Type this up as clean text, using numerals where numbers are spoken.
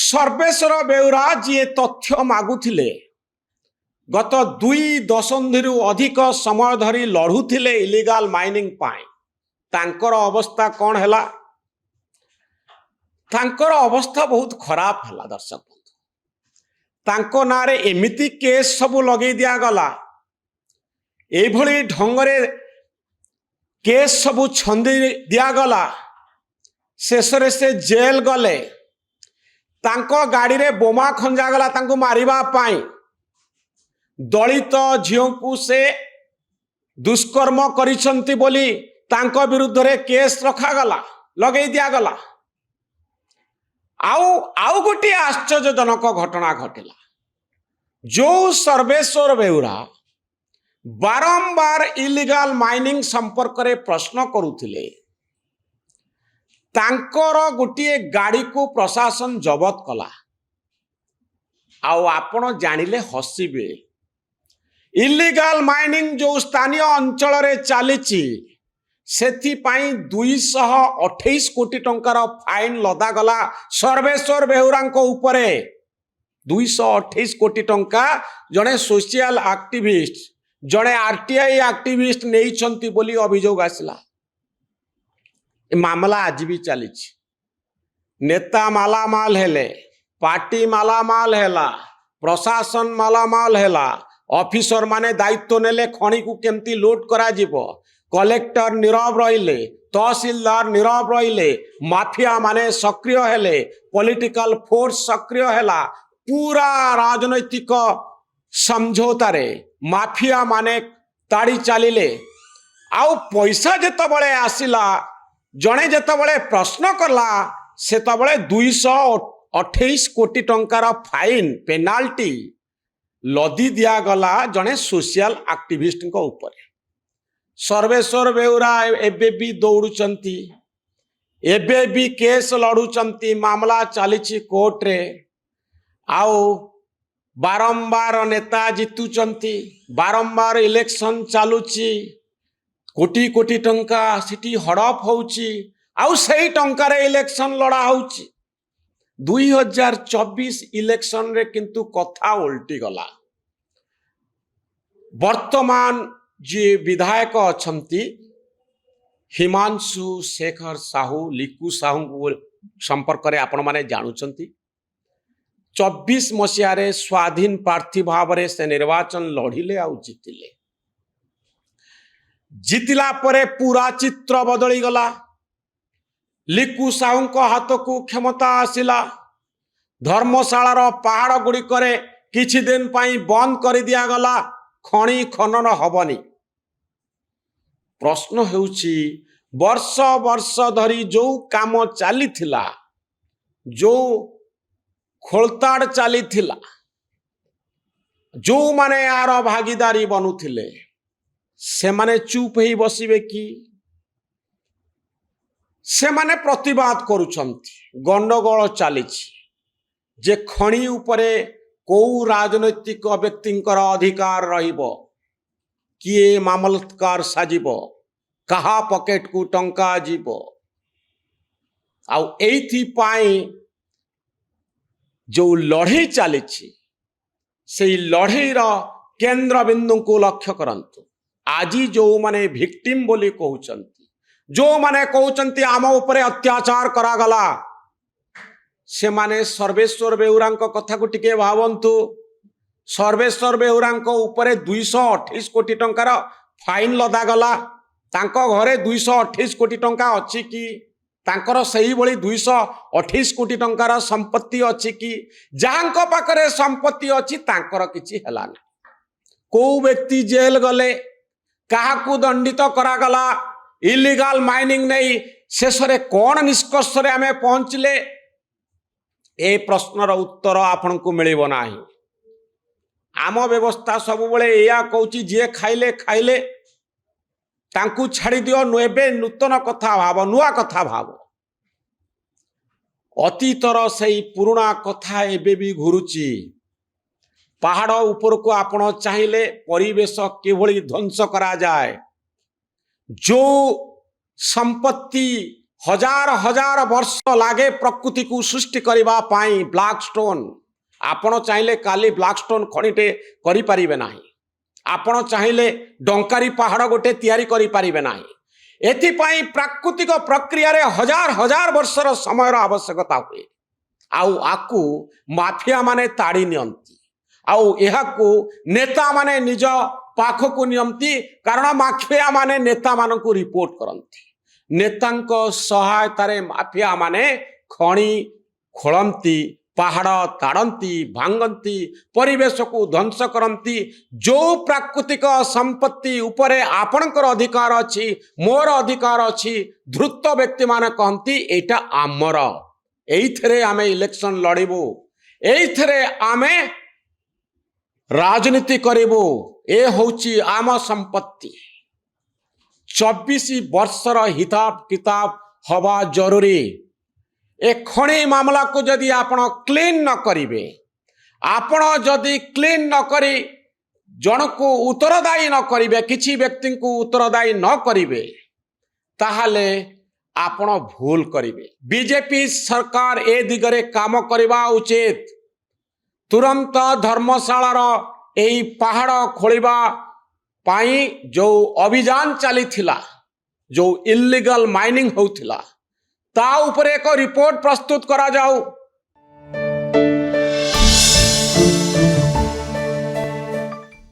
सर्वेश्वर बेउरा जी तथ्य मागुथिले गत 2 दशंधि अधिक समय धरी लड़ुथिले इलीगल माइनिंग पाई तांकर अवस्था कौन हैला। तांकर अवस्था बहुत खराब हैला। दर्शक तांको नारे एमिति केस सब लगे दिया गला, एभली ढंगरे केस सब छंदी दिया गला। शेषरे से जेल गले, तांको गाड़ी रे बोमा खंजा गला तांको मारिबा पाई। दलित झियो को से दुष्कर्म करिसंती बोली तांको विरुद्ध रे केस रखा गला, लगे दिया गला। आउ गोटे आश्चर्यजनक घटना घटिला। जो सर्वेश्वर बेउरा बारंबार इलीगल माइनिंग संपर्क रे प्रश्न करुथिले, तांकर गोटे गाड़ी को प्रशासन जबत कला। आपण जानिले हसिबे, इलीगल माइनिंग जो स्थानीय अंचल रे चलीची सेथि पाई 228 कोटी टंकार फाइन लदा गला सर्वेश्वर बेउरांको उपरे। 228 कोटी टंका जड़े सोशल एक्टिविस्ट, जड़े आरटीआई एक्टिविस्ट नहीं छंती बोली अभियोग आसला। मामला आज भी चली। नेता मालामाल हेले, पार्टी मालामाल हैला, प्रशासन मालामाल हैला, ऑफिसर माने दायित्व नेले खणी को केमती लूट करा जीवो, कलेक्टर नीरव रहिले, तहसीलदार नीरव रहिले, माफिया माने सक्रिय हेले, पॉलिटिकल फोर्स सक्रिय हैला। पूरा राजनैतिक समझौतारे माफिया माने ताड़ी चलिले। आउ पैसा जेतबळे आसिला, जड़े जेतबळे प्रश्न कला सेतबळे 228 कोटी टंकार फाइन पेनाल्टी लदी दिया गला जड़े सोशल एक्टिविस्ट को ऊपर। सर्वेश्वर बेउरा एबे भी दौड़ुचंती, एबे भी केस लड़ुचंती, मामला चली कोर्ट रे। आओ बारंबार नेता जितुचंती, बारंबार इलेक्शन चालुची, कोटी कोटी टंका सिटी हड़प होउची, आउ सही टंका रे इलेक्शन लड़ा होउची। 2024 इलेक्शन रे किंतु कथा उल्टी गला। वर्तमान जी विधायक अछंती हिमांशु शेखर साहू, लिकू साहू संपर्क रे आपण माने जानुचंती। 24 मसीह स्वाधीन प्रार्थी भाव से निर्वाचन लड़िले आउ जितिले। जितिला परे पूरा चित्र बदली गला। लिकू साहू को हाथ को क्षमता आसिला। धर्मशाला पहाड़ गुड़िक किछि दिन पाई बंद कर दिया गला, खणी खनन हबनी। प्रश्न हेउछि वर्ष वर्ष धरी जो काम चली थिला, जो खोलताड़ चली थिला, जो माने यार भागीदारी बनुथिले से माने चुप ही बसिबे कि से माने प्रतिवाद करुछंती। गंडगोल चलीछि जे खणी उपरे को राजनैतिक व्यक्तिंकर अधिकार रहिबो, किए मामलतकार साजिबो, कहा पॉकेट को टंका जीवो। आउ एथि पाई जो लड़ई चली से लड़ईर केंद्र बिंदु को लक्ष्य करंतु। आज जो माने विक्टिम बोली कहउचंती, जो माने कहउचंती आम उपरे अत्याचार करागला, से माने सर्वेश्वर बेउरांको कथा को टिके भावंतु। सर्वेश्वर बेउरांको उपरे 228 कोटी टंकार फाइन लदा गला। तांको घरे 228 कोटी टंका अछि कि? तांकर सही भली 228 कोटी टंकार संपत्ति अछि कि? जांको पाखरे संपत्ति अछि तांकर किछि हला ना। को व्यक्ति जेल गले, कहा को दंडित करा गला इलीगल माइनिंग नहीं, शेषरे कौन निष्कर्ष रे हमें पहुंचले? ए प्रश्नर उत्तर आपन को मिलिबो नाही। आम व्यवस्था सब बळे एया कहूची जे खाइले खाइले तांकू छाड़ी दियो, एबे नूतन कथा भाव, नुआ कथा भाव। अतीतर सही पुराना कथा एबे भी घुरुची। पहाड़ ऊपर को आपण चाहिए परिवेश किभली ध्वंस करा जाए, जो संपत्ति हजार हजार वर्ष लागे प्रकृति को सृष्टि करबा पाई ब्लैक स्टोन आपण चाहिले काली ब्लैक स्टोन खणीटे करि परिबे नाही आपण चाहिले डंकारी पहाड़ गोटे तैयारी करि परिबे नाही एथिपाई प्राकृतिक प्रक्रिया रे हजार हजार वर्षर समय आवश्यकता हुए आउ आकु माफिया माने ताड़ी नियंती आउ एहाकु नेता माने निज पाखकु नियंती कारण माफिया माने नेता मानकु रिपोर्ट करंती नेतांको सहायतारे माफिया माने खणी खोलंती पहाड़ ताड़ती भांगती परिवेश को ध्वंस करती जो प्राकृतिक संपत्ति उपरे आपणकर अधिकार अच्छी मोर अधिकार अच्छी धृत व्यक्ति माने कहती एटा आमर एइथरे आमे इलेक्शन लड़िबू एइथरे आमे राजनीति करिबू ए होची आम संपत्ति 24 वर्षर हिसाब किताब हवा जरूरी ए खणी मामला को जदि आपण क्लीन न करिवे आपण जदि क्लीन न करी जन को उत्तरदायी न करिवे किछि व्यक्ति को उत्तरदायी न करिवे ताहाले आपण भूल करिवे बीजेपी सरकार ए दिगरे काम करिबा उचित तुरंत धर्मशालार एई पहाड़ खोलिबा पाई जो अभियान चली थिला जो इल्लीगल माइनिंग होउथिला ता ऊपर एक रिपोर्ट प्रस्तुत करा जाऊ